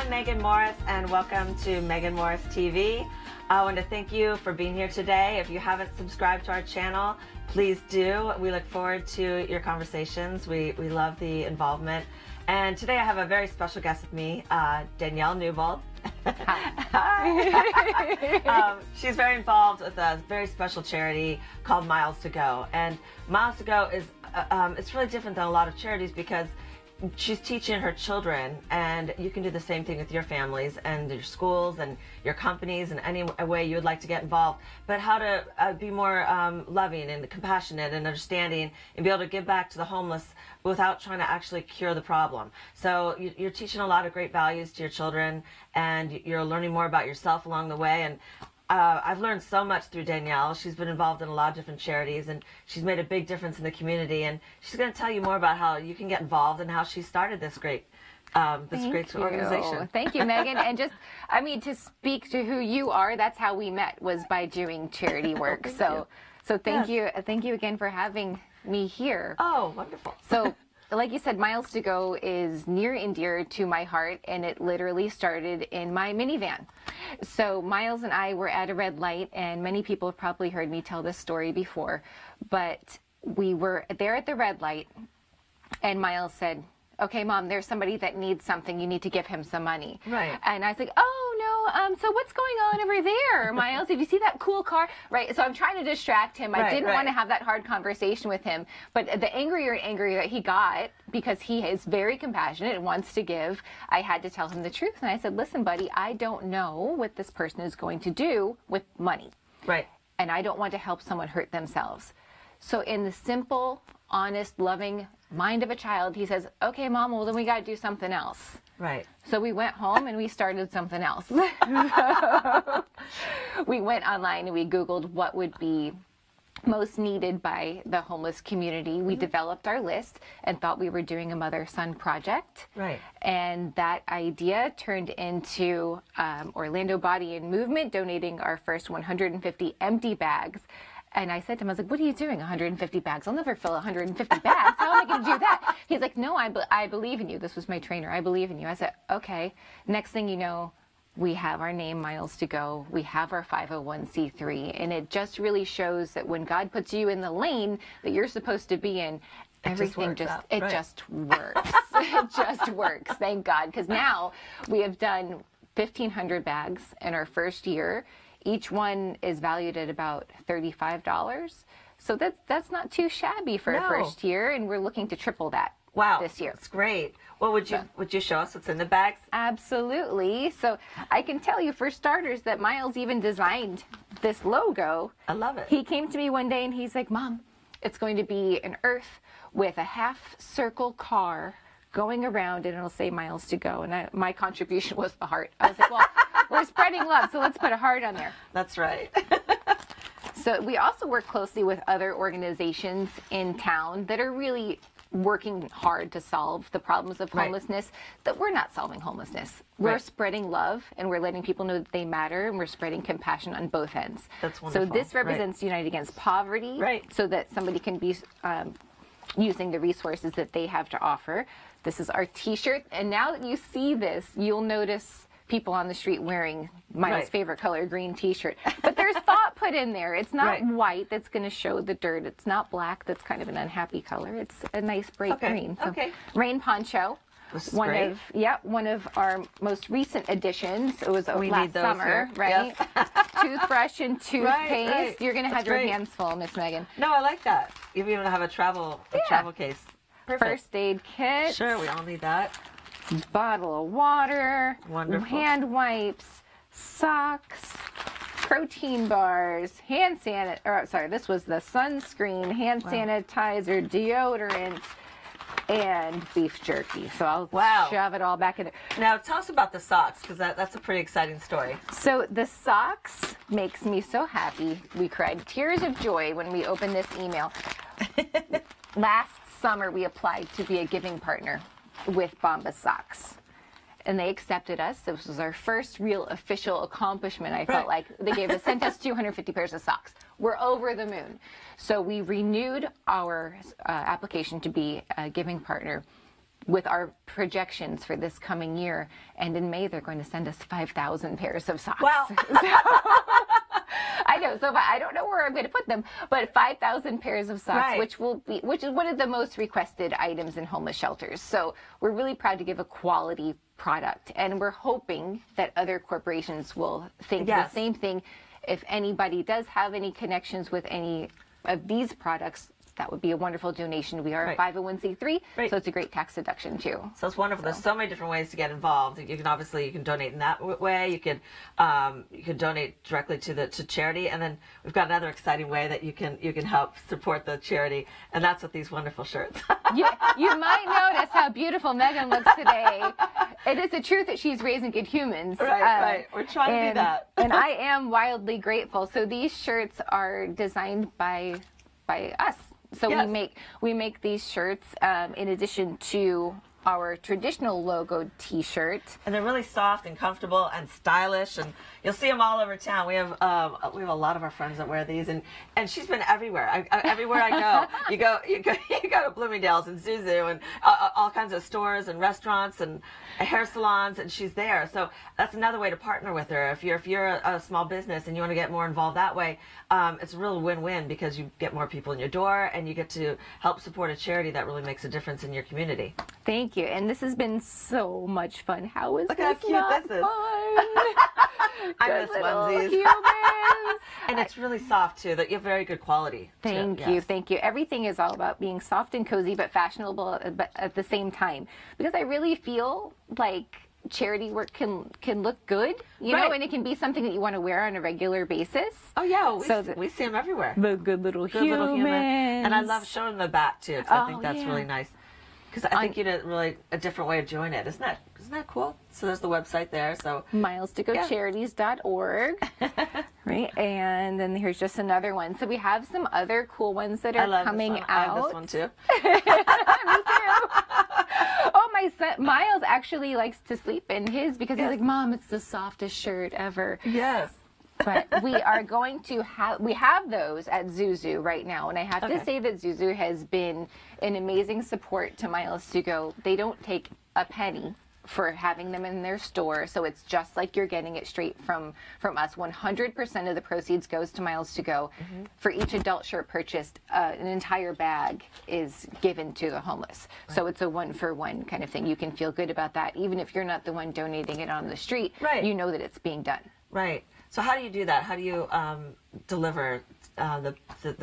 I'm Megan Morris, and welcome to Megan Morris TV. I want to thank you for being here today. If you haven't subscribed to our channel, please do. We look forward to your conversations. We love the involvement. And today I have a very special guest with me, Danielle Newbold. Hi. She's very involved with a very special charity called Miles to Go. And Miles to Go is it's really different than a lot of charities because she's teaching her children, and you can do the same thing with your families and your schools and your companies and any way you would like to get involved, but how to be more loving and compassionate and understanding and be able to give back to the homeless without trying to actually cure the problem. So you're teaching a lot of great values to your children, and you're learning more about yourself along the way. And I've learned so much through Danielle. She's been involved in a lot of different charities, and she's made a big difference in the community. And she's going to tell you more about how you can get involved and how she started this great organization. Thank you, Megan. And just, I mean, to speak to who you are, that's how we met, was by doing charity work. So thank you again for having me here. Oh, wonderful. So, like you said, Miles to Go is near and dear to my heart, and it literally started in my minivan. So Miles and I were at a red light, and many people have probably heard me tell this story before, but we were there at the red light, and Miles said, "Okay, Mom, there's somebody that needs something. You need to give him some money." Right. And I was like, "Oh, no, so what's going on over there, Miles? Did you see that cool car?" Right. So I'm trying to distract him. I didn't want to have that hard conversation with him. But the angrier and angrier that he got, because he is very compassionate and wants to give, I had to tell him the truth. And I said, "Listen, buddy, I don't know what this person is going to do with money. Right. And I don't want to help someone hurt themselves." So in the simple, honest, loving mind of a child, he says, "Okay, Mom, well, then we got to do something else." Right. So we went home and we started something else. We went online and we Googled what would be most needed by the homeless community. We developed our list and thought we were doing a mother-son project. Right. And that idea turned into Orlando Body and Movement donating our first 150 empty bags. And I said to him, I was like, "What are you doing, 150 bags? I'll never fill 150 bags. How am I going to do that?" He's like, "No, I believe in you." This was my trainer. "I believe in you." I said, "Okay." Next thing you know, we have our name, Miles to Go. We have our 501c3. And it just really shows that when God puts you in the lane that you're supposed to be in, everything just works. It just works. Thank God. Because now we have done 1,500 bags in our first year. Each one is valued at about $35. So that's not too shabby for a first year, and we're looking to triple that this year. That's great. Well, would you show us what's in the bags? Absolutely. So I can tell you, for starters, that Miles even designed this logo. I love it. He came to me one day and he's like, "Mom, it's going to be an earth with a half-circle car going around, and it'll say Miles to Go." And my contribution was the heart. I was like, "Well, we're spreading love, so let's put a heart on there." That's right. So we also work closely with other organizations in town that are really working hard to solve the problems of homelessness. That we're not solving homelessness. We're spreading love, and we're letting people know that they matter, and we're spreading compassion on both ends. That's wonderful. So this represents United Against Poverty, so that somebody can be using the resources that they have to offer. This is our T-shirt, and now that you see this, you'll notice people on the street wearing Miles' favorite color, green T-shirt. But there's thought put in there. It's not white that's going to show the dirt. It's not black that's kind of an unhappy color. It's a nice bright green. So, rain poncho. This is one great. One of our most recent additions. It was last summer, here. right? Yes. Toothbrush and toothpaste. You're going to have your hands full, Miss Megan. No, I like that. You even have a travel case. Perfect. First aid kit. Sure, we all need that. Bottle of water. Wonderful. Hand wipes, socks, protein bars, hand sanitizer. This was the sunscreen, hand sanitizer, deodorant, and beef jerky. So I'll shove it all back in there. Now tell us about the socks, because that's a pretty exciting story. So the socks makes me so happy. We cried tears of joy when we opened this email. Last summer we applied to be a giving partner with Bombas Socks, and they accepted us. This was our first real official accomplishment. I felt like they sent us 250 pairs of socks. We're over the moon. So we renewed our application to be a giving partner. with our projections for this coming year, and in May they're going to send us 5,000 pairs of socks. Wow. I know, so I don't know where I'm going to put them, but 5,000 pairs of socks, Right. which is one of the most requested items in homeless shelters. So we're really proud to give a quality product, and we're hoping that other corporations will think Yes. the same thing. If anybody does have any connections with any of these products, that would be a wonderful donation. We are Right. a 501c3, Right. so it's a great tax deduction too. So it's wonderful. There's so many different ways to get involved. You can obviously donate in that way. You can donate directly to charity, and then we've got another exciting way that you can help support the charity, and that's with these wonderful shirts. You might notice how beautiful Megan looks today. It is the truth that she's raising good humans. Right. We're trying to do that. And I am wildly grateful. So these shirts are designed by us. So Yes. we make these shirts in addition to our traditional logo T-shirt. And they're really soft and comfortable and stylish, and you'll see them all over town. We have a lot of our friends that wear these, and she's been everywhere. Everywhere I go, you go to Bloomingdale's and Zuzu and all kinds of stores and restaurants and hair salons, and she's there. So that's another way to partner with her. If you're a small business and you want to get more involved that way, it's a real win-win, because you get more people in your door and you get to help support a charity that really makes a difference in your community. Thank you. And this has been so much fun. How is Look how this cute not this is. fun? I Good miss little onesies. humans. And it's really soft too. That you have very good quality. Thank too. you, Yes. thank you. Everything is all about being soft and cozy, but fashionable but at the same time. Because I really feel like charity work can look good, you know, Right. and it can be something that you want to wear on a regular basis. Oh yeah, So we see them everywhere. The good little Good little human. And I love showing the back too, because I think that's really nice. Because I think you did really a different way of doing it. Isn't that cool? So there's the website there. So milestogocharities.org. Right, and then here's just another one. So we have some other cool ones that are coming out. I have this one too. Me too. Oh, my son Miles actually likes to sleep in his, because he's like, Mom, it's the softest shirt ever. Yes. But we are going to have those at Zuzu right now, and I have to say that Zuzu has been an amazing support to Miles to Go. They don't take a penny for having them in their store, so it's just like you're getting it straight from us. 100% of the proceeds goes to Miles to Go. For each adult shirt purchased, an entire bag is given to the homeless. So it's a one-for-one kind of thing. You can feel good about that, even if you're not the one donating it on the street. Right. You know that it's being done. Right. So how do you do that? How do you deliver the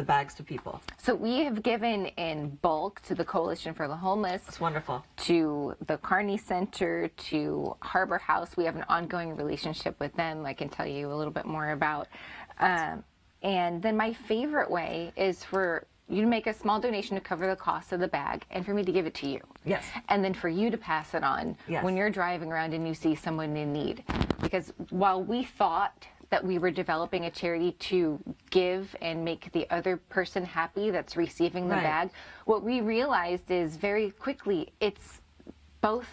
bags to people? So we have given in bulk to the Coalition for the Homeless. It's wonderful. To the Carney Center, to Harbor House. We have an ongoing relationship with them. I can tell you a little bit more about. And then my favorite way is for you to make a small donation to cover the cost of the bag, and for me to give it to you. Yes. And then for you to pass it on when you're driving around and you see someone in need. Because while we thought that we were developing a charity to give and make the other person happy that's receiving the bag, what we realized is very quickly it's both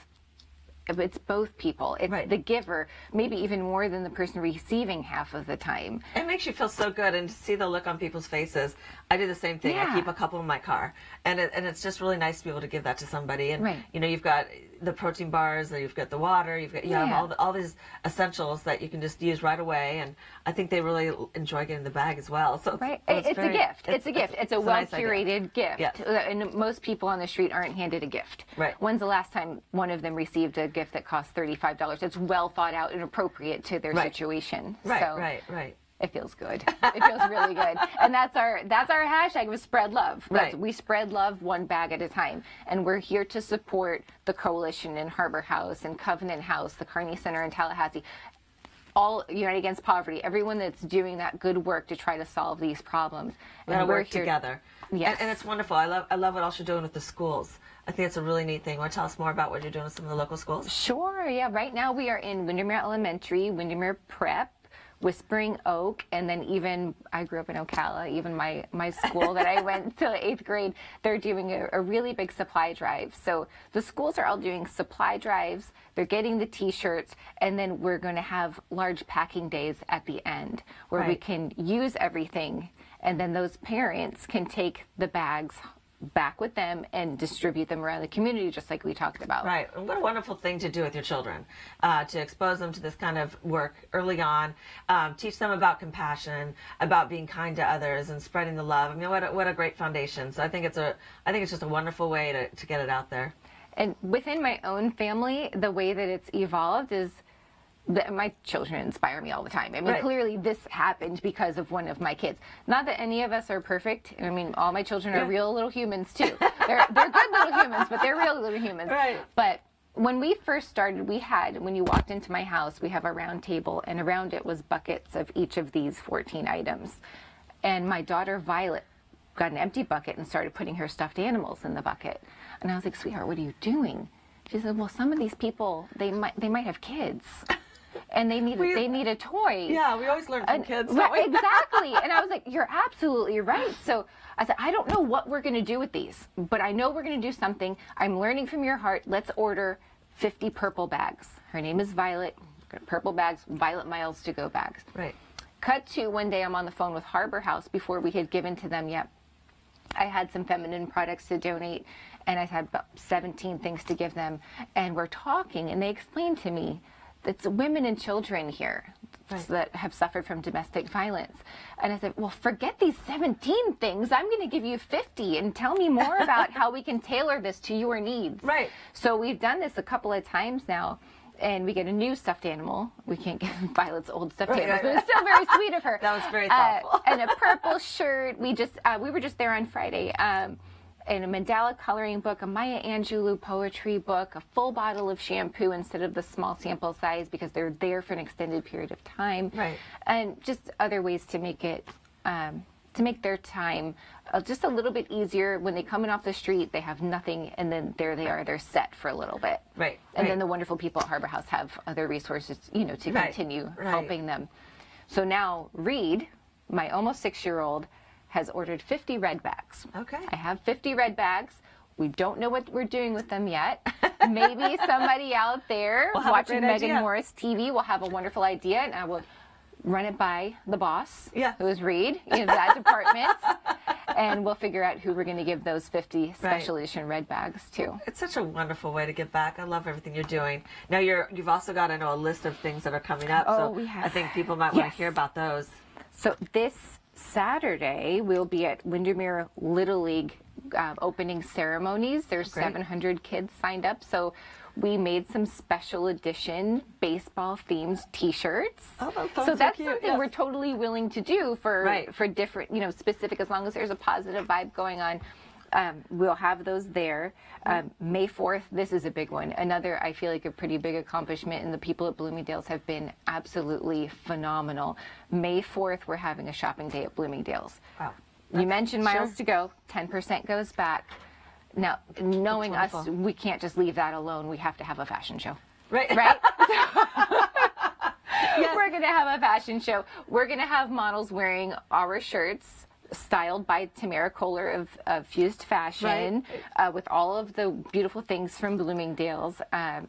people. It's the giver, maybe even more than the person receiving half of the time. It makes you feel so good, and to see the look on people's faces. I do the same thing. I keep a couple in my car, and it's just really nice to be able to give that to somebody. And you know, you've got the protein bars, you've got the water, you have all these essentials that you can just use right away. And I think they really enjoy getting the bag as well. So it's a gift. It's a gift. It's a well curated gift. Yes. And most people on the street aren't handed a gift. Right. When's the last time one of them received a gift that costs $35? It's well thought out and appropriate to their situation. Right. It feels good. It feels really good. And that's our hashtag was spread love. We spread love one bag at a time. And we're here to support the Coalition in Harbor House and Covenant House, the Carney Center in Tallahassee, all United Against Poverty, everyone that's doing that good work to try to solve these problems. And we're here together. Yes. And it's wonderful. I love what else you're doing with the schools. I think it's a really neat thing. Want to tell us more about what you're doing with some of the local schools? Sure, yeah. Right now we are in Windermere Elementary, Windermere Prep, Whispering Oak, and then even, I grew up in Ocala, even my school that I went to 8th grade, they're doing a really big supply drive. So the schools are all doing supply drives, they're getting the t-shirts, and then we're going to have large packing days at the end where we can use everything, and then those parents can take the bags back with them and distribute them around the community, just like we talked about. Right. And what a wonderful thing to do with your children, to expose them to this kind of work early on, teach them about compassion, about being kind to others, and spreading the love. I mean, what a great foundation. So I think it's just a wonderful way to get it out there. And within my own family, the way that it's evolved is my children inspire me all the time. I mean, clearly this happened because of one of my kids. Not that any of us are perfect. I mean, all my children are real little humans too. They're good little humans, but they're real little humans. Right. But when we first started, when you walked into my house, we have a round table, and around it was buckets of each of these 14 items. And my daughter Violet got an empty bucket and started putting her stuffed animals in the bucket. And I was like, sweetheart, what are you doing? She said, well, some of these people, they might have kids. And they need a toy. Yeah, we always learn from kids. Right, exactly. And I was like, you're absolutely right. So I said, I don't know what we're going to do with these, but I know we're going to do something. I'm learning from your heart. Let's order 50 purple bags. Her name is Violet. Purple bags, Violet Miles to Go bags. Right. Cut to one day I'm on the phone with Harbor House before we had given to them yet. I had some feminine products to donate, and I had about 17 things to give them. And we're talking, and they explained to me it's women and children here that have suffered from domestic violence. And I said, well, forget these 17 things. I'm going to give you 50 and tell me more about how we can tailor this to your needs. Right. So we've done this a couple of times now, and we get a new stuffed animal. We can't get Violet's old stuffed animal, but it's still very sweet of her. That was very thoughtful. And a purple shirt. We were just there on Friday. And a mandala coloring book, a Maya Angelou poetry book, a full bottle of shampoo instead of the small sample size because they're there for an extended period of time. Right. And just other ways to make it, to make their time just a little bit easier. When they come in off the street, they have nothing, and then there they are, they're set for a little bit. Right. And then the wonderful people at Harbor House have other resources, to continue helping them. So now Reed, my almost 6-year-old, has ordered 50 red bags. Okay. I have 50 red bags. We don't know what we're doing with them yet. Maybe somebody out there watching Megan Morris TV will have a wonderful idea, and I will run it by the boss, who is Reed, that department, and we'll figure out who we're going to give those 50 special edition red bags to. It's such a wonderful way to give back. I love everything you're doing. Now you've also got, I know, a list of things that are coming up. Oh, so we have. I think people might want to hear about those. So this Saturday, we'll be at Windermere Little League opening ceremonies. There's 700 kids signed up, so we made some special edition baseball themed T-shirts. Oh, so that's something we're totally willing to do for different, specific, as long as there's a positive vibe going on. We'll have those there. May 4th, this is a big one. Another, I feel like, a pretty big accomplishment, and the people at Bloomingdale's have been absolutely phenomenal. May 4th, we're having a shopping day at Bloomingdale's. Wow. You mentioned Miles to Go, 10% goes back. Now, knowing us, we can't just leave that alone. We have to have a fashion show. Right? We're going to have a fashion show. We're going to have models wearing our shirts, styled by Tamara Kohler of Fused Fashion, with all of the beautiful things from Bloomingdale's. I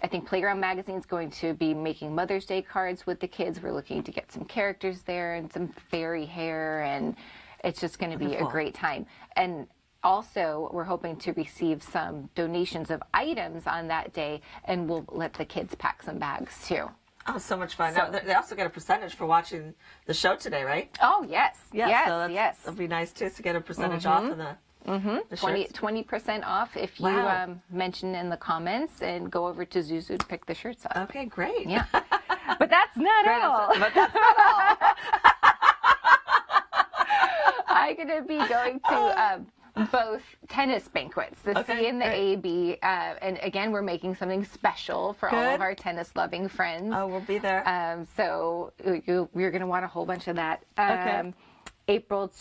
think Playground Magazine is going to be making Mother's Day cards with the kids. We're looking to get some characters there and some fairy hair, and it's just going to be a great time. And also, we're hoping to receive some donations of items on that day, and we'll let the kids pack some bags too. Oh, so much fun. So, now, they also get a percentage for watching the show today, right? Oh, yes. Yes. It'll be nice, too, to get a percentage off of the 20% off if you mention in the comments and go over to Zuzu to pick the shirts up. Okay, great. Yeah. But that's not all. I'm going to be going to both tennis banquets, the C and the AB, and again, we're making something special for all of our tennis-loving friends. Oh, we'll be there. So you're going to want a whole bunch of that. April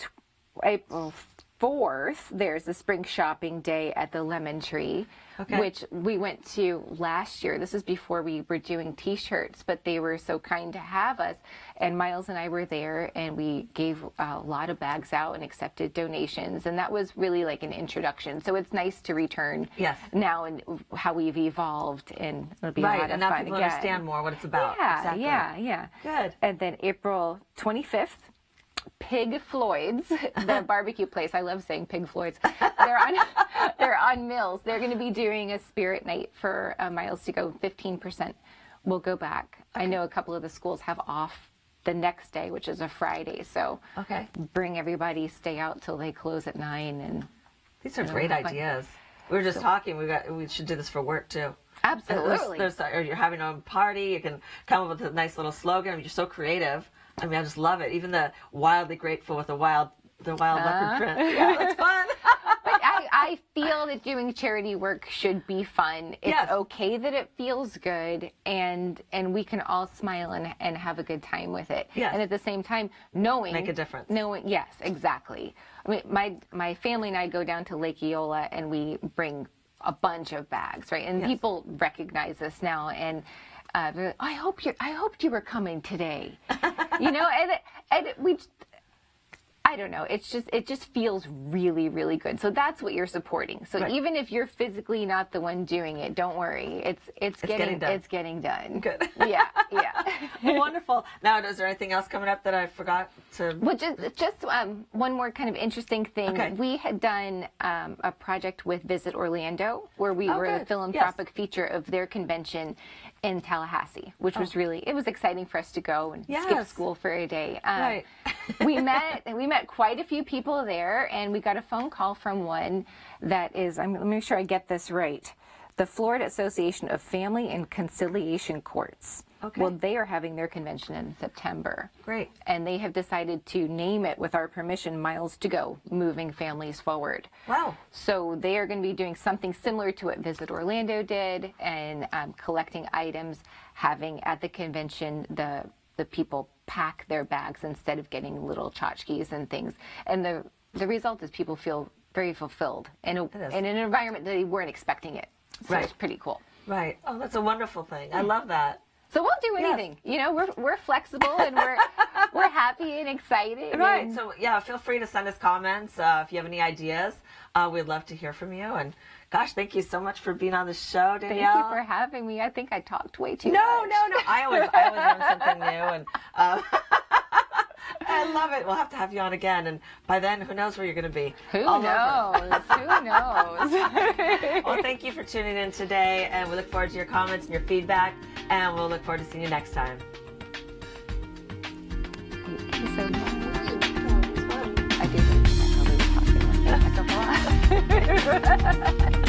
4th, there's the spring shopping day at the Lemon Tree, which we went to last year. This is before we were doing T-shirts, but they were so kind to have us. And Miles and I were there, and we gave a lot of bags out and accepted donations. And that was really like an introduction. So it's nice to return now and how we've evolved, and it'll be a lot of fun. And now people understand more what it's about. Yeah. Good. And then April 25th, Pig Floyd's, the barbecue place. I love saying Pig Floyd's. They're on Mills. They're going to be doing a spirit night for Miles to Go. 15% will go back. Okay. I know a couple of the schools have off the next day, which is a Friday. So bring everybody, stay out till they close at 9. And these are great ideas. We were just talking. We should do this for work too. Absolutely. Or you're having a party. You can come up with a nice little slogan. I mean, you're so creative. I mean, I just love it. Even the wildly grateful with the wild leopard print. Yeah, that's fun. But I feel that doing charity work should be fun. It's okay that it feels good, and we can all smile and have a good time with it. Yes. And at the same time, knowing make a difference. Yes, exactly. I mean, my family and I go down to Lake Eola, and we bring a bunch of bags, right? And people recognize us now, and they're like, I hoped you were coming today, you know, and we. I don't know. It just feels really, really good. So that's what you're supporting. So even if you're physically not the one doing it, don't worry. It's getting done. It's getting done. Good. Yeah. Wonderful. Now, is there anything else coming up that I forgot to? Well, just one more kind of interesting thing. Okay. We had done a project with Visit Orlando, where we were the philanthropic feature of their convention in Tallahassee, which was it was exciting for us to go and skip school for a day. Right. we met quite a few people there, and we got a phone call from one that is, let me make sure I get this right, the Florida Association of Family and Conciliation Courts. Okay. Well, they are having their convention in September. Great. And they have decided to name it, with our permission, Miles to Go, Moving Families Forward. Wow. So they are going to be doing something similar to what Visit Orlando did, and collecting items, having at the convention the people pack their bags instead of getting little tchotchkes and things. And the result is people feel very fulfilled in an environment that they weren't expecting it. So it's pretty cool. Right. Oh, that's a wonderful thing. I love that. So we'll do anything. You know, we're flexible, and we're happy and excited. Right. So feel free to send us comments if you have any ideas. We'd love to hear from you. And gosh, thank you so much for being on the show, Danielle. Thank you for having me. I think I talked way too much. No. I always learn something new, and I love it. We'll have to have you on again, and by then, who knows where you're going to be? Who knows? Who knows? Well, thank you for tuning in today, and we look forward to your comments and your feedback, and we'll look forward to seeing you next time. Thank you so much. I do think I probably was talking like that a lot.